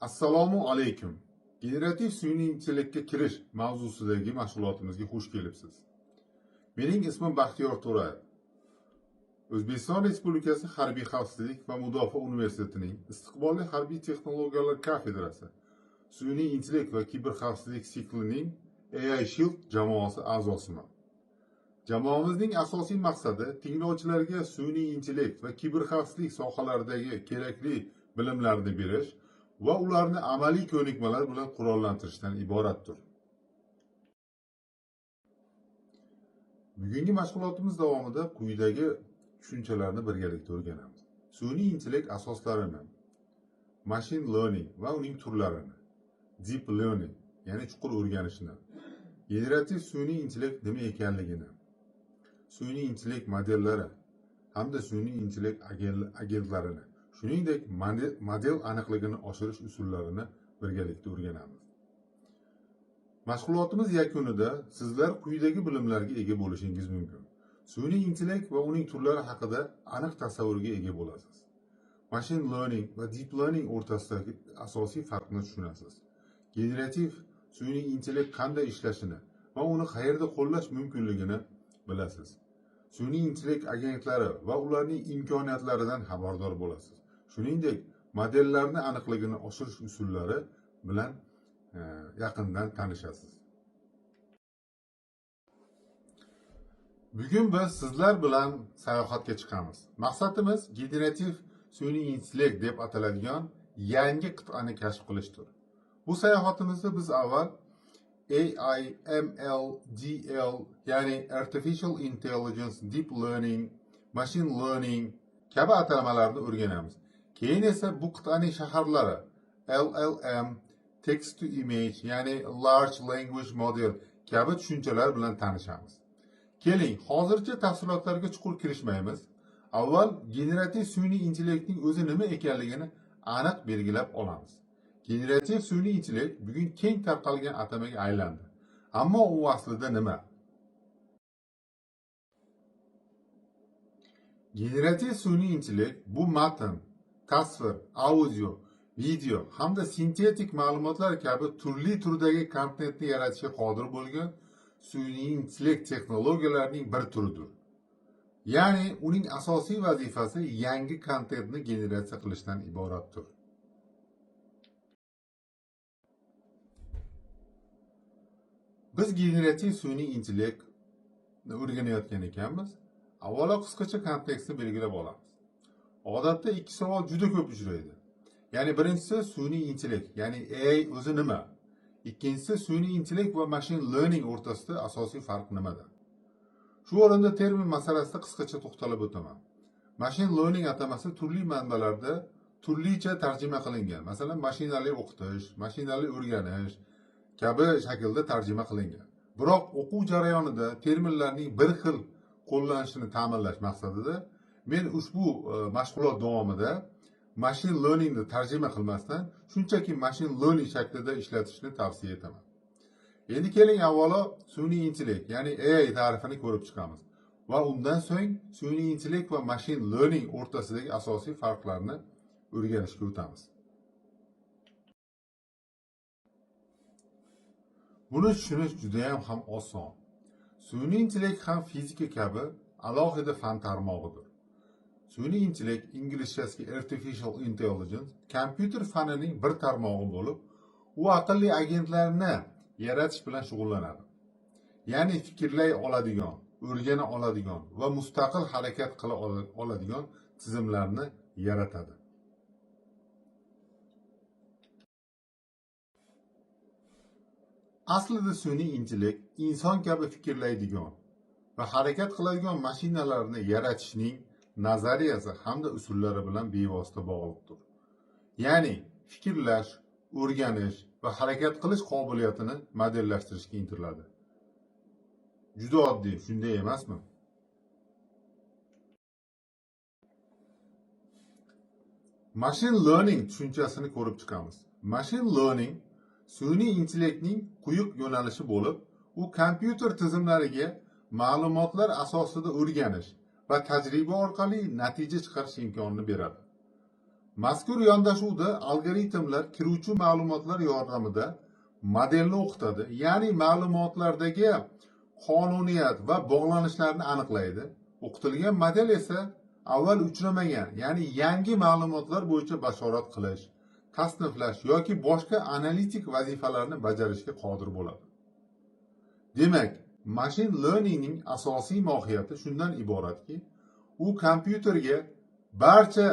Assalomu alaykum. Generativ sun'iy intellektga kirish mavzusidagi mashg'ulotimizga xush kelibsiz. Mening ismim Baxtiyor To'rayev. O'zbekiston Respublikasi Harbiy xavfsizlik va mudofaa universitetining istiqbolli harbiy texnologiyalar kafedrasi sun'iy intellekt va kiberxavfsizlik siklining AI Shield jamoasi a'zosiman. Jamoamizning asosiy maqsadi tinglovchilarga sun'iy intellekt va kiberxavfsizlik sohalaridagi kerakli bilimlarni berish va ularni amaliy ko'nikmalar bilan qurollantirishdan iboratdir. Bugungi mashg'ulotimiz davomida quyidagi tushunchalarni birgalikda o'rganamiz. Sun'iy intellekt asoslarini, machine learning va uning turlarini, deep learning, ya'ni chuqur o'rganishni, generativ sun'iy intellekt nima ekanligini, sun'iy intellekt modellari hamda sun'iy intellekt agentlarini, shuningdek model aniqligini oshirish usullarini birgalikda o'rganamiz. Mashg'ulotimiz yakunida sizlar quyidagi bilimlarga ega bo'lishingiz mumkin. Sun'iy intellekt va uning turlari haqida aniq tasavvurga ega bo'lasiz. Machine learning va deep learning o'rtasidagi asosiy farqni tushunasiz. Generativ sun'iy intellekt qanday ishlashini va uni qayerda qo'llash mumkinligini bilasiz. Sun'iy intellekt agentlari va ularning imkoniyatlaridan xabardor bo'lasiz. Shuningdek, modellarni aniqligini oshirish usullari bilan yaqindan tanishasiz. Bugun biz sizlar bilan sayohatga chiqamiz. Maqsadimiz generativ sun'iy intellekt deb ataladigan yangi qit'ani kashf qilishdir. Bu sayohatimizda biz avval AI, ML, DL, ya'ni Artificial Intelligence, Deep Learning, Machine Learning kabi atamalarni o'rganamiz. Keyin esa bu qit'aning shaharlari LLM, Text to Image, ya'ni Large Language Model kabi tushunchalar bilan tanishamiz. Keling, hozircha tafsilotlarga chuqur kirishmaymiz. Avval generativ sun'iy intellektning o'zi nima ekanligini aniq belgilab olamiz. Generativ sun'iy intellekt bugun keng tarqalgan atamaga aylandi. Ammo u aslida nima? Generativ sun'iy intellekt bu matn, tasvir, audio, video hamda sintetik ma'lumotlar kabi turli turdagi kontentni yaratishga qodir bo'lgan sun'iy intellekt texnologiyalarining bir turidir. Ya'ni uning asosiy vazifasi yangi kontentni generatsiya qilishdan iboratdir. Biz generativ sun'iy intellektni o'rganayotgan ekanmiz. Avvalo qisqacha kontekstni belgilab olamiz. Odatda ikki savol juda ko'p uchraydi. Ya'ni birinchisi sun'iy intellekt, ya'ni AI o'zi nima? Ikkinchisi sun'iy intellekt va machine learning o'rtasida asosiy farq nimada? Shu o'rinda termin masalasida qisqacha to'xtalib o'taman. Machine learning atamasi turli manbalarda turlicha tarjima qilingan. Masalan, mashinali o'qitish, mashinali o'rganish kabi shaklda tarjima qilingan. Biroq o'quv jarayonida terminlarning bir xil qo'llanishini ta'minlash maqsadida men ushbu mashg'ulot davomida machine learningni tarjima qilmasdan shunchaki machine learning shaklida ishlatishni tavsiya etaman. Endi keling avvalo sun'iy intellekt, ya'ni AI ta'rifini ko'rib chiqamiz va undan so'ng sun'iy intellekt va machine learning o'rtasidagi asosiy farqlarni o'rganishga o'tamiz. Buni tushunish juda ham oson. Sun'iy intellekt ham fizika kabi alohida fan tarmog'idir. Sun'iy intellekt inglizchasiga Artificial Intelligence kompyuter fanining bir tarmog'i bo'lib, u aqlli agentlarni yaratish bilan shug'ullanadi. Ya'ni fikrlay oladigan, o'rgana oladigan va mustaqil harakat qila oladigan tizimlarni yaratadi. Aslida sun'iy intellekt inson kabi fikrlaydigan va harakat qiladigan mashinalarni yaratishning nazariyasi hamda usullari bilan bevosita bog'liqdir. Ya'ni fikrlash, o'rganish va harakat qilish qobiliyatini modellashtirishga intiladi. Juda oddiy, shunday emasmi? Machine learning tushunchasini ko'rib chiqamiz. Machine learning sun'iy intellektning quyuq yo'nalishi bo'lib, u kompyuter tizimlariga ma'lumotlar asosida o'rganish va tajriba orqali natija chiqarish imkonini beradi. Mazkur yondashuvda algoritmlar kiruvchi ma'lumotlar yordamida modelni o'qitadi, ya'ni ma'lumotlardagi qonuniyat va bog'lanishlarni aniqlaydi. O'qitilgan model esa avval uchramagan, ya'ni yangi ma'lumotlar bo'yicha bashorat qilish, tasniflash yoki boshqa analitik vazifalarni bajarishga qodir bo'ladi. Demak, machine learningning asosiy mohiyati shundan iboratki, u kompyuterga barcha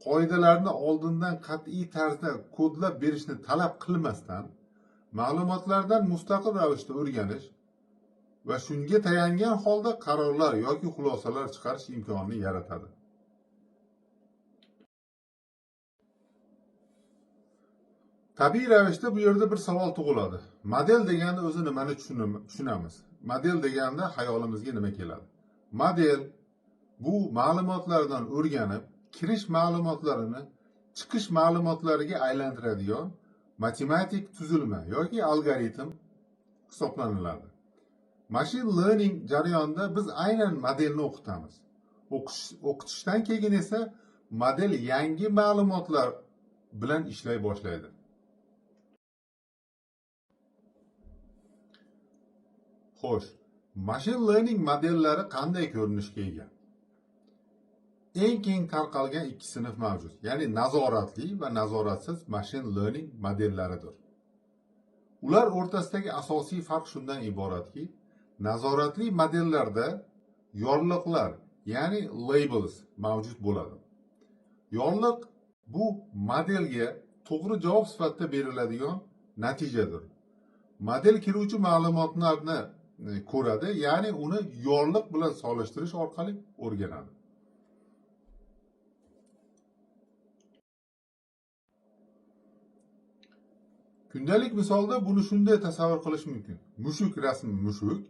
qoidalarni oldindan qat'iy tarzda kodlab berishni talab qilmasdan, ma'lumotlardan mustaqil ravishda o'rganish va shunga tayangan holda qarorlar yoki xulosalar chiqarish imkonini yaratadi. Tabiiy ravishda bu yerda bir savol tug'iladi. Model deganda o'zi nimani tushunamiz? Model deganda hayolimizga nima keladi? Model bu ma'lumotlardan o'rganib, kirish ma'lumotlarini chiqish ma'lumotlariga aylantiradigan matematik tuzilma yoki algoritm hisoblanadi. Machine learning jarayonida biz aynan modelni o'qitamiz. O'qitishdan keyin esa model yangi ma'lumotlar bilan ishlay boshlaydi. Xo'sh, machine learning modellari qanday ko'rinishga ega? Eng keng tarqalgan ikki sinf mavjud, ya'ni nazoratli va nazoratsiz machine learning modellaridir. Ular o'rtasidagi asosiy farq shundan iboratki, nazoratli modellarda yorliqlar, ya'ni labels mavjud bo'ladi. Yorliq bu modelga to'g'ri javob sifatida beriladigan natijadir. Model kiruvchi ma'lumotlarni ko'radi, ya'ni uni yorliq bilan solishtirish orqali o'rganadi. Kundalik misolda buni shunday tasavvur qilish mumkin. Mushuk rasmi mushuk,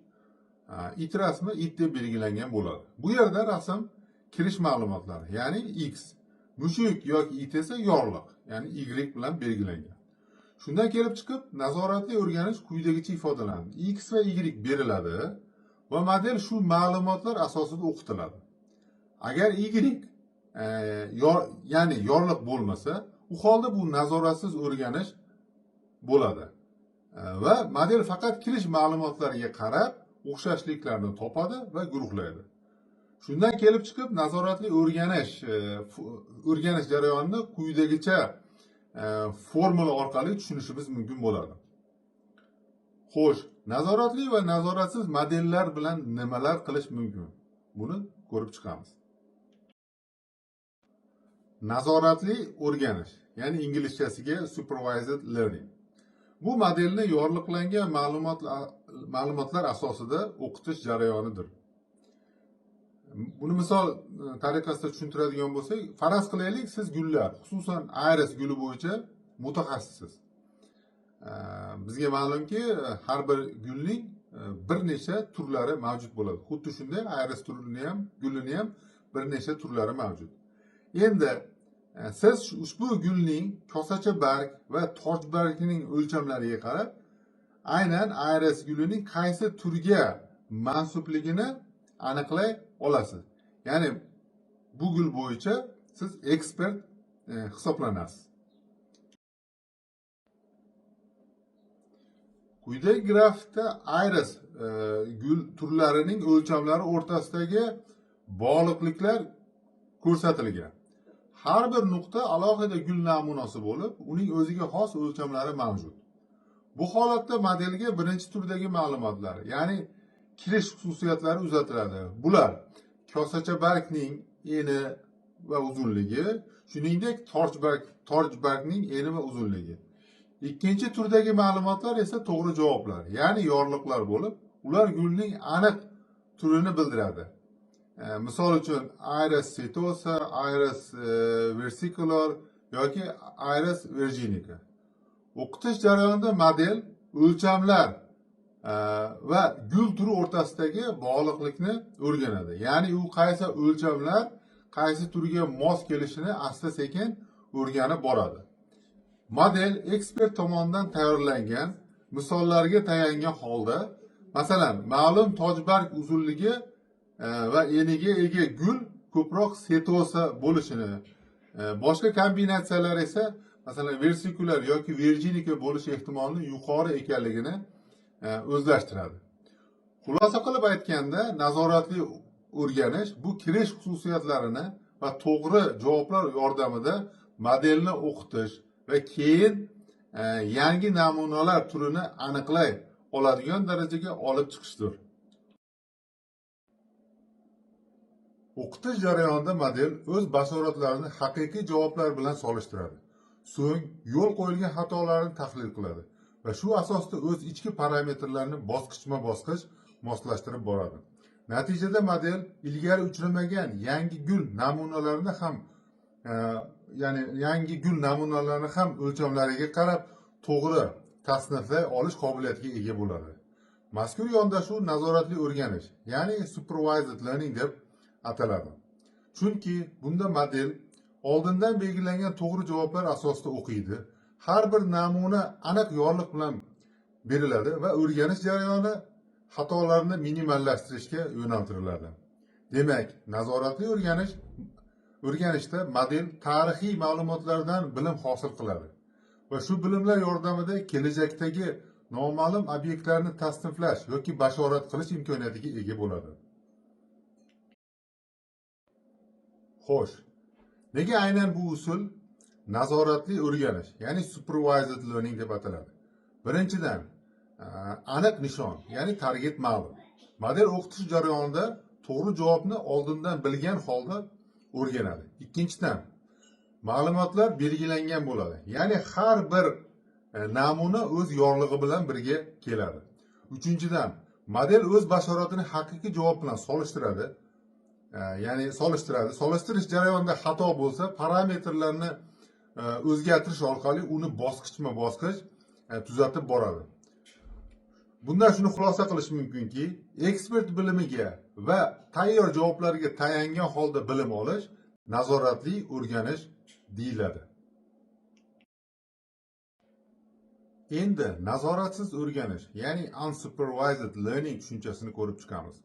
it rasmi it deb belgilangan bo'ladi. Bu yerda rasm kirish ma'lumotlari, ya'ni x. Mushuk yoki it esa yorliq, ya'ni y bilan belgilangan. Shundan kelib chiqib, nazoratli o'rganish quyidagicha ifodalanadi. X va y beriladi va model shu ma'lumotlar asosida o'qitiladi. Agar y ya'ni yorliq bo'lmasa, u holda bu nazoratsiz o'rganish bo'ladi. Va model faqat kirish ma'lumotlariga qarab o'xshashliklarni topadi va guruhlaydi. Shundan kelib chiqib, nazoratli o'rganish jarayonini quyidagicha formula orqali tushunishimiz mumkin bo'ladi. Xo'sh, nazoratli va nazoratsiz modellar bilan nimalar qilish mumkin? Buni ko'rib chiqamiz. Nazoratli o'rganish, ya'ni inglizchasiga supervised learning. Bu modelni yorliqlangan ma'lumotlar asosida o'qitish jarayonidir. Buni misol tariqasida tushuntiradigan bo'lsak, faraz qilaylik, siz gullar, xususan iris guli bo'yicha mutaxassissiz. Bizga ma'lumki, har bir gulning bir necha turlari mavjud bo'ladi. Xuddi shunday iris turini ham, gulini ham bir necha turlari mavjud. Endi siz ushbu gulning kosacha barg va tojbargining o'lchamlariga qarab, aynan iris gulining qaysi turga mansubligini aniqlay olasiz. Ya'ni bu gul bo'yicha siz ekspert hisoblanasiz. Quyidagi grafikda iris gul turlarining o'lchamlari o'rtasidagi bog'liqliklar ko'rsatilgan. Har bir nuqta alohida gul namunasi bo'lib, uning o'ziga xos o'lchamlari mavjud. Bu holatda modelga birinchi turdagi ma'lumotlar, ya'ni kirish xususiyatlari uzatiladi. Bular kosacha bargning eni va uzunligi, shuningdek tojbargning eni va uzunligi. Ikkinchi turdagi ma'lumotlar esa to'g'ri javoblar, ya'ni yorliqlar bo'lib, ular gulning aniq turini bildiradi. Misol uchun iris setosa, iris versicolor yoki iris virginica. O'qitish jarayonida model o'lchamlar va gul turi o'rtasidagi bog'liqlikni o'rganadi. Ya'ni u qaysi o'lchamlar qaysi turga mos kelishini asta-sekin o'rganib boradi. Model ekspert tomonidan tayyorlangan misollarga tayangan holda, masalan, ma'lum tojbarg uzunligi va eniga ega gul ko'proq setosa bo'lishini Boshqa kombinatsiyalar esa masalan versikular yoki virginika bo'lish ehtimoli yuqori ekanligini o'zlashtiradi. Xulosa qilib aytganda, nazoratli o'rganish bu kirish xususiyatlarini va to'g'ri javoblar yordamida modelni o'qitish va keyin yangi namunalar turini aniqlay oladigan darajaga olib chiqishdir. O'qitish jarayonida model o'z bashoratlarini haqiqiy javoblar bilan solishtiradi. So'ng yo'l qo'yilgan xatolarni tahlil qiladi va shu asosda o'z ichki parametrlarini bosqichma-bosqich moslashtirib boradi. Natijada model ilgari uchramagan yangi gul namunalarini ham o'lchamlariga qarab to'g'ri tasniflay olish qobiliyatiga ega bo'ladi. Mazkur yondashuv nazoratli o'rganish, ya'ni supervised learning deb ataladi. Chunki bunda model oldindan belgilangan to'g'ri javoblar asosida o'qiydi. Har bir namuna aniq yorliq bilan beriladi va o'rganish jarayoni xatolarni minimallashtirishga yo'naltiriladi. Demak, nazoratli o'rganishda model tarixiy ma'lumotlardan bilim hosil qiladi va shu bilimlar yordamida kelajakdagi noma'lum obyektlarni tasniflash yoki bashorat qilish imkoniyatiga ega bo'ladi. Xo'sh, nega aynan bu usul nazoratli o'rganish, ya'ni supervised learning deb ataladi? Birinchidan, aniq nishon, ya'ni target ma'lum. Model o'qitish jarayonida to'g'ri javobni oldindan bilgan holda o'rganadi. Ikkinchidan, ma'lumotlar belgilangan bo'ladi. Ya'ni har bir namuna o'z yorlig'i bilan birga keladi. Uchinchidan, model o'z bashoratini haqiqiy javob bilan solishtiradi. Solishtirish jarayonida xato bo'lsa, parametrlarni o'zgartirish orqali uni bosqichma-bosqich tuzatib boradi. Bundan shuni xulosa qilish mumkinki, ekspert bilimiga va tayyor javoblarga tayangan holda bilim olish nazoratli o'rganish deyiladi. Endi nazoratsiz o'rganish, ya'ni unsupervised learning tushunchasini ko'rib chiqamiz.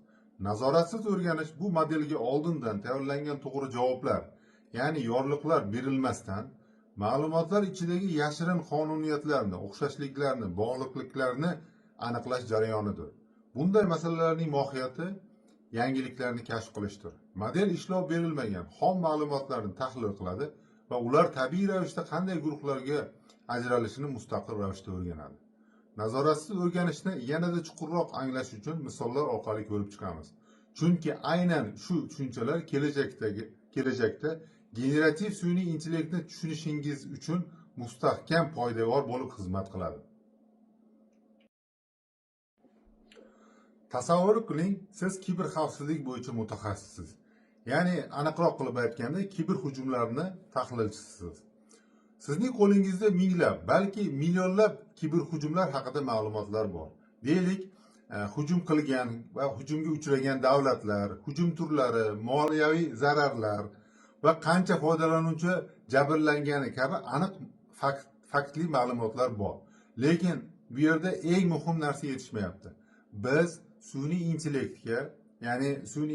Nazoratsiz o'rganish bu modelga oldindan tayyorlangan to'g'ri javoblar, ya'ni yorliqlar berilmasdan ma'lumotlar ichidagi yashirin qonuniyatlarni, o'xshashliklarni, bog'liqliklarni aniqlash jarayonidir. Bunday masalalarning mohiyati yangiliklarni kashf qilishdir. Model ishlov berilmagan xom ma'lumotlarni tahlil qiladi va ular tabiiy ravishda qanday guruhlarga ajralishini mustaqil ravishda o'rganadi. Nazoratsiz o'rganishni yanada chuqurroq anglash uchun misollar orqali ko'rib chiqamiz. Chunki aynan shu tushunchalar kelajakda generativ sun'iy intellektni tushunishingiz uchun mustahkam poydevor bo'lib xizmat qiladi. Tasavvur qiling, siz kiber xavfsizlik bo'yicha mutaxassissiz. Ya'ni aniqroq qilib aytganda, kiber hujumlarni tahlilchisiz. Sizning qo'lingizda minglab, balki millionlab kiber hujumlar haqida ma'lumotlar bor. Deylik, hujum qilgan va hujumga uchragan davlatlar, hujum turlari, moliyaviy zararlar va qancha foydalanuvchi jabrlangani kabi aniq faktli ma'lumotlar bor. Lekin bu yerda eng muhim narsa yetishmayapti. Biz sun'iy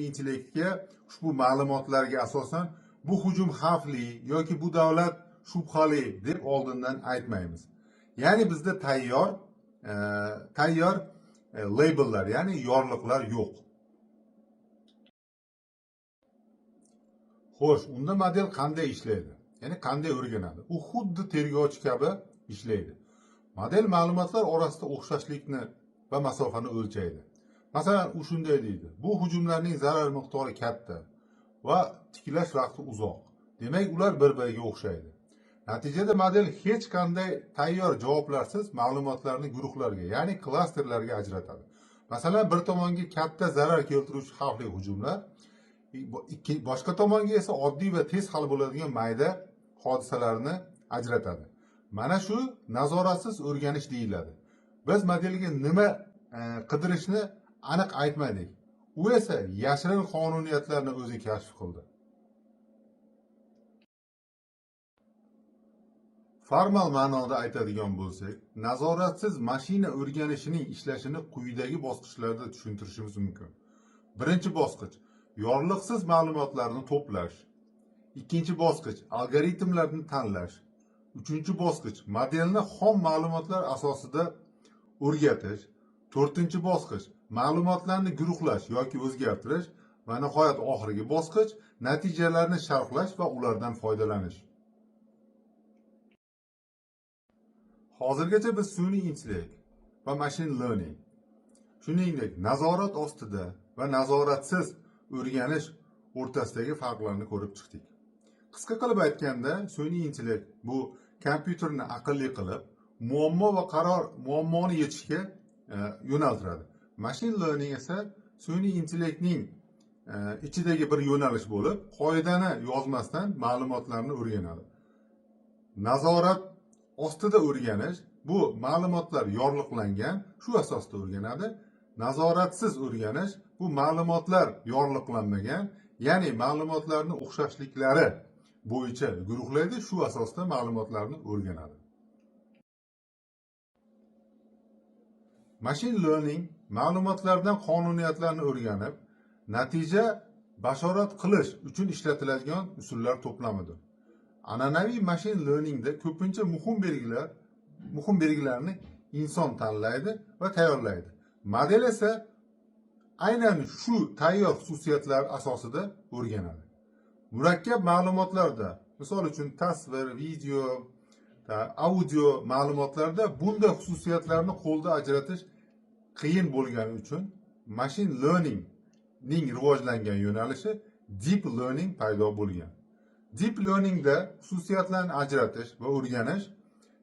intellektga ushbu ma'lumotlarga asosan bu hujum xavfli yoki bu davlat shubhali deb oldindan aytmaymiz. Ya'ni bizda tayyor labellar, ya'ni yorliqlar yo'q. Xo'sh, unda model qanday ishlaydi? Ya'ni qanday o'rganadi? U xuddi tergovchi kabi ishlaydi. Model ma'lumotlar orasida o'xshashlikni va masofani o'lchaydi. Masalan, u shunday deydi: bu hujumlarning zarar miqdori katta va tiklash vaqti uzoq. Demak, ular bir-biriga o'xshaydi. Natijada model hech qanday tayyor javoblarsiz ma'lumotlarni guruhlarga, ya'ni klasterlarga ajratadi. Masalan, bir tomonga katta zarar keltiruvchi xavfli hujumlar, boshqa tomonga esa oddiy va tez hal bo'ladigan mayda hodisalarni ajratadi. Mana shu nazoratsiz o'rganish deyiladi. Biz modelga nima qidirishni aniq aytmadik. U esa yashirin qonuniyatlarni o'zi kashf qildi. Formal ma'noda aytadigan bo'lsak, nazoratsiz mashina o'rganishining ishlashini quyidagi bosqichlarda tushuntirishimiz mumkin. Birinchi bosqich: yorliqsiz ma'lumotlarni to'plash. Ikkinchi bosqich algoritmlarni tanlash. Uchinchi bosqich modelni xom ma'lumotlar asosida o'rgatish. To'rtinchi bosqich ma'lumotlarni guruhlash yoki o'zgartirish va nihoyat oxirgi bosqich natijalarni sharhlash va ulardan foydalanish. Hozirgacha biz sun'iy intellekt va machine learning, shuningdek nazorat ostida va nazoratsiz o'rganish o'rtasidagi farqlarni ko'rib chiqdik. Qisqa qilib aytganda, sun'iy intellekt bu kompyuterni aqlli qilib, muammoni yechishga yo'naltiradi. Machine learning esa sun'iy intellektning ichidagi bir yo'nalish bo'lib, qoidani yozmasdan ma'lumotlarni o'rganadi. Nazorat ostida o'rganish bu ma'lumotlar yorliqlangan, shu asosda o'rganadi. Nazoratsiz o'rganish bu ma'lumotlar yorliqlanmagan, ya'ni ma'lumotlarni o'xshashliklari bo'yicha guruhlaydi, shu asosda ma'lumotlarni o'rganadi. Machine learning ma'lumotlardan qonuniyatlarni o'rganib, natija bashorat qilish uchun ishlatiladigan usullar to'plamidir. An'anaviy machine learningda ko'pincha muhim belgilarni inson tanlaydi va tayyorlaydi. Model esa aynan shu tayyor xususiyatlar asosida o'rganadi. Murakkab ma'lumotlarda, misol uchun tasvir, video, audio ma'lumotlarda bunday xususiyatlarni qo'lda ajratish qiyin bo'lgani uchun machine learning ning rivojlangan yo'nalishi deep learning paydo bo'lgan. Deep learningda xususiyatlarni ajratish va o'rganish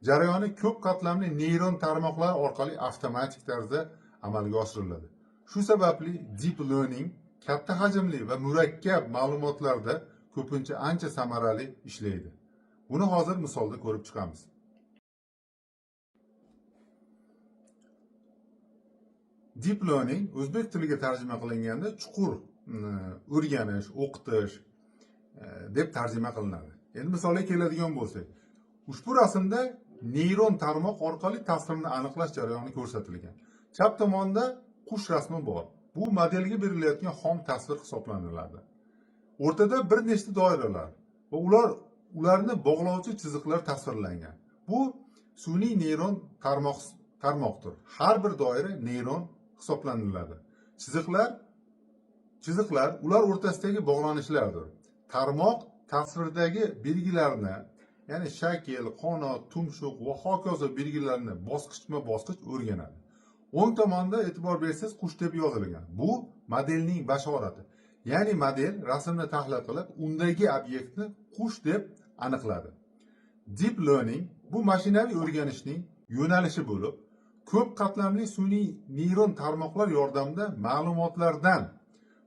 jarayoni ko'p qatlamli neyron tarmoqlar orqali avtomatik tarzda amalga oshiriladi. Shu sababli deep learning katta hajmli va murakkab ma'lumotlarda ko'pincha ancha samarali ishlaydi. Buni hozir misolda ko'rib chiqamiz. Deep learning o'zbek tiliga tarjima qilinganda chuqur o'rganish, o'qitish deb tarjima qilinadi. Endi misolga keladigan bo'lsak, ushbu rasmda neyron tarmoq orqali tasvirni aniqlash jarayoni ko'rsatilgan. Chap tomonda qush rasmi bor. Bu modelga berilayotgan xom tasvir hisoblanadi. O'rtada bir nechta doiralar va ularni bog'lovchi chiziqlar tasvirlangan. Bu sun'iy neyron tarmoqdir. Har bir doira neyron hisoblanadi. Chiziqlar ular o'rtasidagi bog'lanishlardir. Tarmoq tasvirdagi belgilarni, ya'ni shakl, qanot, tumshuq va hokazo belgilarni bosqichma-bosqich o'rganadi. O'ng tomonda e'tibor bersangiz qush deb yozilgan. Bu modelning bashorati. Ya'ni model rasmni tahlil qilib, undagi obyektni qush deb aniqladi. Deep learning bu mashinaviy o'rganishning yo'nalishi bo'lib, ko'p qatlamli sun'iy neyron tarmoqlar yordamida ma'lumotlardan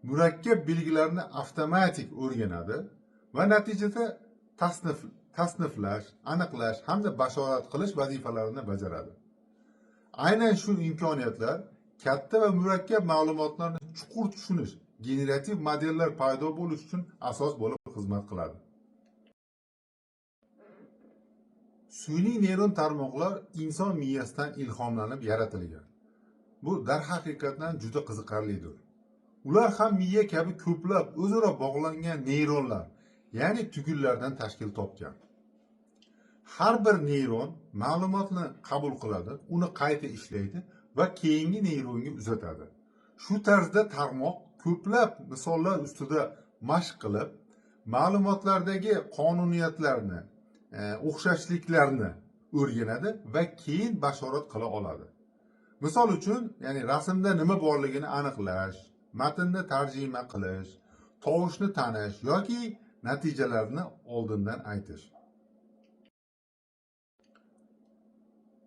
murakkab belgilarni avtomatik o'rganadi va natijada tasniflash, aniqlash hamda bashorat qilish vazifalarini bajaradi. Aynan shu imkoniyatlar katta va murakkab ma'lumotlarni chuqur tushunish, generativ modellar paydo bo'lish uchun asos bo'lib xizmat qiladi. Sun'iy neyron tarmoqlar inson miyasidan ilhomlanib yaratilgan. Bu darhaqiqatdan juda qiziqarlidir. Ular ham miya kabi ko'plab o'zaro bog'langan neyronlar, ya'ni tugunlardan tashkil topgan. Har bir neyron ma'lumotni qabul qiladi, uni qayta ishlaydi va keyingi neyronga uzatadi. Shu tarzda tarmoq ko'plab misollar ustida mashq qilib, ma'lumotlardagi qonuniyatlarni, o'xshashliklarni o'rganadi va keyin bashorat qila oladi. Misol uchun, ya'ni rasmda nima borligini aniqlash, matnni tarjima qilish, tovushni tanish yoki natijalarni oldindan aytish.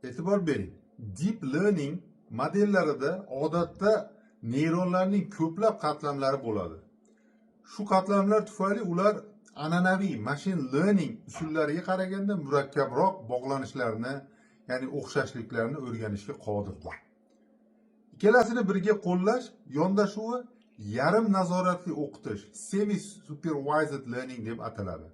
E'tibor bering, deep learning modellarida odatda neyronlarning ko'plab qatlamlari bo'ladi. Shu qatlamlar tufayli ular an'anaviy machine learning usullariga qaraganda murakkabroq bog'lanishlarni, ya'ni o'xshashliklarni o'rganishga qodirdir. Ikkalasini birga qo'llash yondashuvi yarim nazoratli o'qitish, semi supervised learning deb ataladi.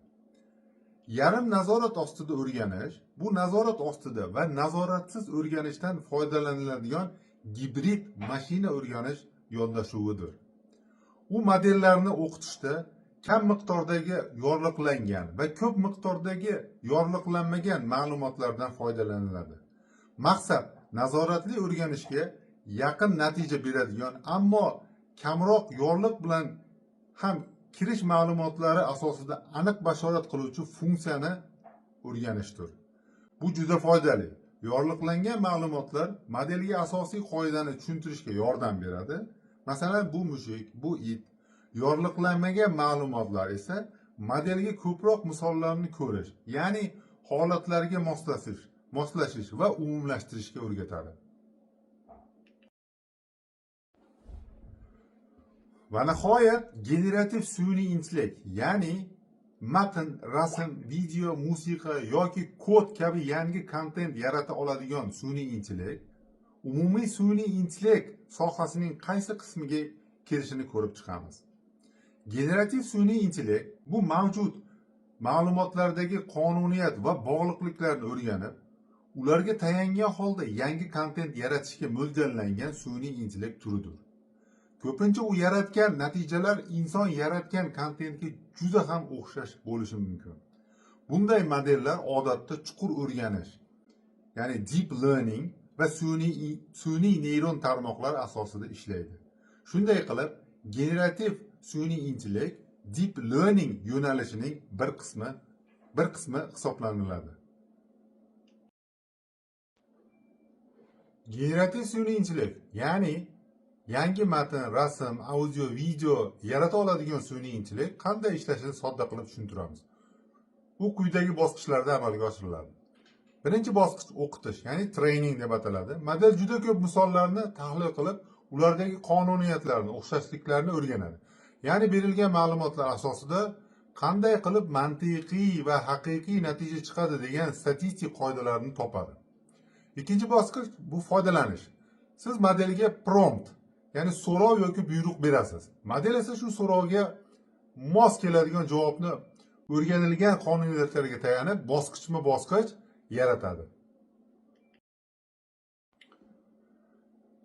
Yarim nazorat ostida o'rganish, bu nazorat ostida va nazoratsiz o'rganishdan foydalaniladigan gibrid mashina o'rganish yondashuvidir. U modellarni o'qitishda kam miqdordagi yorliqlangan va ko'p miqdordagi yorliqlanmagan ma'lumotlardan foydalaniladi. Maqsad nazoratli o'rganishga yaqin natija beradigan, ammo kamroq yorliq bilan ham kirish ma'lumotlari asosida aniq bashorat qiluvchi funksiyani o'rganishdir. Bu juda foydali. Yorliqlangan ma'lumotlar modelga asosiy qoidani tushuntirishga yordam beradi. Masalan, bu mushuk, bu it. Yorliqlanmagan ma'lumotlar esa modelga ko'proq misollarni ko'rish, ya'ni holatlarga moslashish va umumlashtirishga o'rgatadi. Va nihoyat generativ sun'iy intellekt, ya'ni matn, rasm, video, musiqa yoki kod kabi yangi kontent yarata oladigan sun'iy intellekt umumiy sun'iy intellekt sohasining qaysi qismiga kirishini ko'rib chiqamiz. Generativ sun'iy intellekt bu mavjud ma'lumotlardagi qonuniyat va bog'liqliklarni o'rganib, ularga tayangan holda yangi kontent yaratishga mo'ljallangan sun'iy intellekt turidir. Ko'pincha u yaratgan natijalar inson yaratgan kontentga juda ham o'xshash bo'lishi mumkin. Bunday modellar odatda chuqur o'rganish, ya'ni deep learning va sun'iy neyron tarmoqlar asosida ishlaydi. Shunday qilib, generativ sun'iy intellekt deep learning yo'nalishining bir qismi hisoblanadi. Generativ sun'iy intellekt, ya'ni yangi matn, rasm, audio, video yarata oladigan sun'iy intellekt qanday ishlashini sodda qilib tushuntiramiz. Bu quyidagi bosqichlarda amalga oshiriladi. Birinchi bosqich o'qitish, ya'ni training deb ataladi. Model juda ko'p misollarni tahlil qilib, ulardagi qonuniyatlarni, o'xshashliklarni o'rganadi. Ya'ni berilgan ma'lumotlar asosida qanday qilib mantiqiy va haqiqiy natija chiqadi degan statistik qoidalarni topadi. Ikkinchi bosqich bu foydalanish. Siz modelga prompt, ya'ni so'rov yoki buyruq berasiz. Model esa shu so'rovga mos keladigan javobni o'rganilgan qonuniyatlarga tayanib bosqichma-bosqich yaratadi.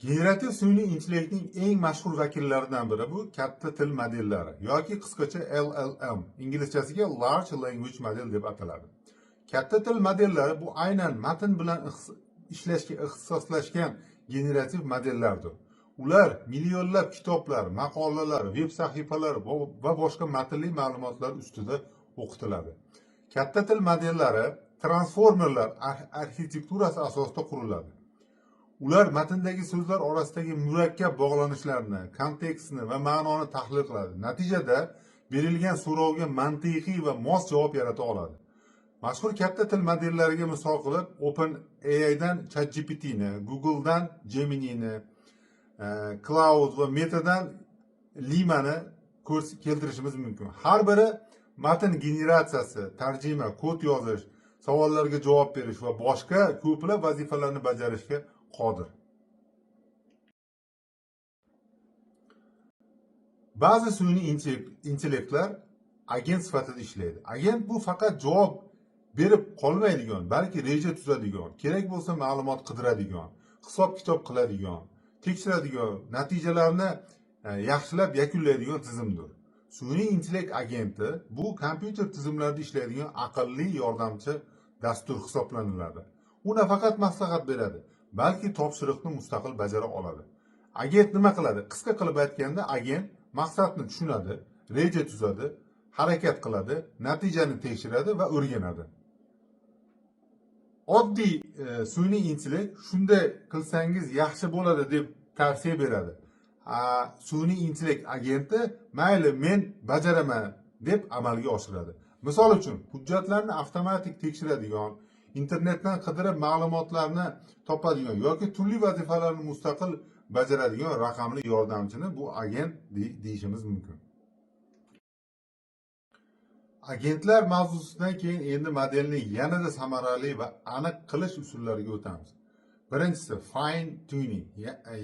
Generativ sun'iy intellektning eng mashhur vakillaridan biri bu katta til modellari yoki qisqacha LLM, inglizchasiga Large Language Model deb ataladi. Katta til modellari bu aynan matn bilan ishlashga ixtisoslashgan generativ modellardir. Ular millionlab kitoblar, maqolalar, veb sahifalar va boshqa matnli ma'lumotlar ustida o'qitiladi. Katta til modellari transformerlar arxitekturasi asosida quriladi. Ular matndagi so'zlar orasidagi murakkab bog'lanishlarni, kontekstni va ma'noni tahlil qiladi. Natijada berilgan so'rovga mantiqiy va mos javob yarata oladi. Mashhur katta til modellariga misol qilib, OpenAIdan ChatGPTni, Googledan Gemini'ni, Cloud va Meta'dan Lima'ni keltirishimiz mumkin. Har biri matn generatsiyasi, tarjima, kod yozish, savollarga javob berish va boshqa ko'plab vazifalarni bajarishga qodir. Ba'zi sun'iy intellektlar agent sifatida ishlaydi. Agent bu faqat javob berib qolmaydigan, balki reja tuzadigan, kerak bo'lsa ma'lumot qidiradigan, hisob-kitob qiladigan, tekshiradigan, natijalarni yaxshilab yakunlaydigan tizimdir. Sun'iy intellekt agenti bu kompyuter tizimlarida ishlaydigan aqlli yordamchi dastur hisoblanadi. U nafaqat maslahat beradi, balki topshiriqni mustaqil bajara oladi. Agent nima qiladi? Qisqa qilib aytganda, agent maqsadni tushunadi, reja tuzadi, harakat qiladi, natijani tekshiradi va o'rganadi. Oddiy sun'iy intellekt shunday qilsangiz yaxshi bo'ladi deb tavsiya beradi. Sun'iy intellekt agenti mayli men bajaraman deb amalga oshiradi. Misol uchun, hujjatlarni avtomatik tekshiradigan, internetdan qidirib ma'lumotlarni topadigan yoki turli vazifalarni mustaqil bajaradigan raqamli yordamchini bu agent deyishimiz mumkin. Agentlar mavzusidan keyin endi modelni yanada samarali va aniq qilish usullariga o'tamiz. Birinchisi fine tuning,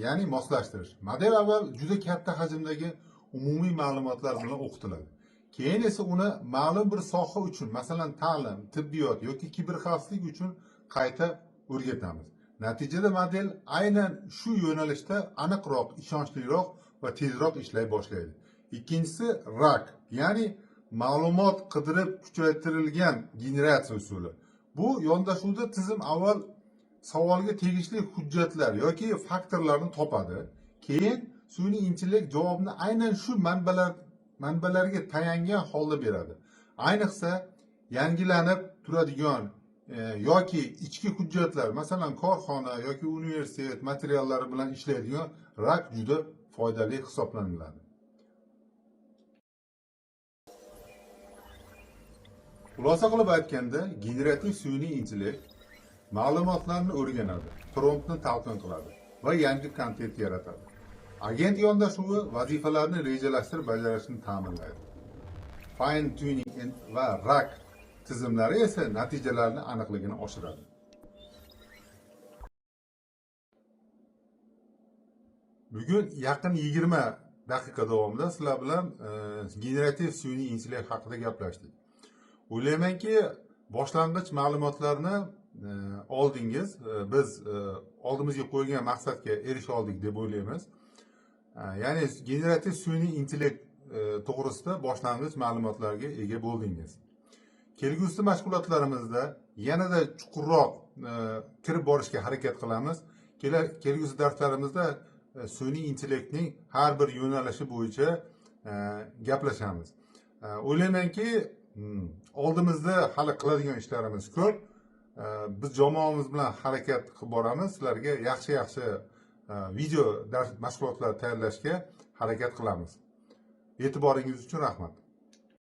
ya'ni moslashtirish. Model avval juda katta hajmdagi umumiy ma'lumotlar bilan o'qitiladi. Keyin esa uni ma'lum bir soha uchun, masalan ta'lim, tibbiyot yoki kiberxavfsizlik uchun qayta o'rgatamiz. Natijada model aynan shu yo'nalishda aniqroq, ishonchliroq va tezroq ishlay boshlaydi. Ikkinchisi RAG, ya'ni ma'lumot qidirib kuchaytirilgan generatsiya usuli. Bu yondashuvda tizim avval savolga tegishli hujjatlar yoki faktorlarni topadi. Keyin sun'iy intellekt javobni aynan shu manbalarga tayangan holda beradi. Ayniqsa yangilanib turadigan yoki ichki hujjatlar, masalan korxona yoki universitet materiallari bilan ishlaydigan rak juda foydali hisoblanadi. Xulosa qilib aytganda, generativ sun'iy intellekt ma'lumotlarni o'rganadi, promptni talqin qiladi va yangi kontent yaratadi. Agent yondashuvi vazifalarni rejalashtirib bajarishni ta'minlaydi. Fine tuning va RAG tizimlari esa natijalarni aniqligini oshiradi. Bugun yaqin 20 daqiqa davomida sizlar bilan generativ sun'iy intellekt haqida gaplashdik. O'ylaymanki, boshlang'ich ma'lumotlarni oldingiz, biz oldimizga qo'ygan maqsadga erisha oldik deb o'ylaymiz. Ya'ni generativ sun'iy intellekt to'g'risida boshlang'ich ma'lumotlarga ega bo'ldingiz. Kelgusi mashg'ulotlarimizda yanada chuqurroq kirib borishga harakat qilamiz. Kelgusi darslarimizda sun'iy intellektning har bir yo'nalishi bo'yicha gaplashamiz. O'ylaymanki, oldimizda hali qiladigan ishlarimiz ko'p. Biz jamoamiz bilan harakat qilib boramiz. Sizlarga yaxshi video dars mashg'ulotlar tayyorlashga harakat qilamiz. E'tiboringiz uchun rahmat.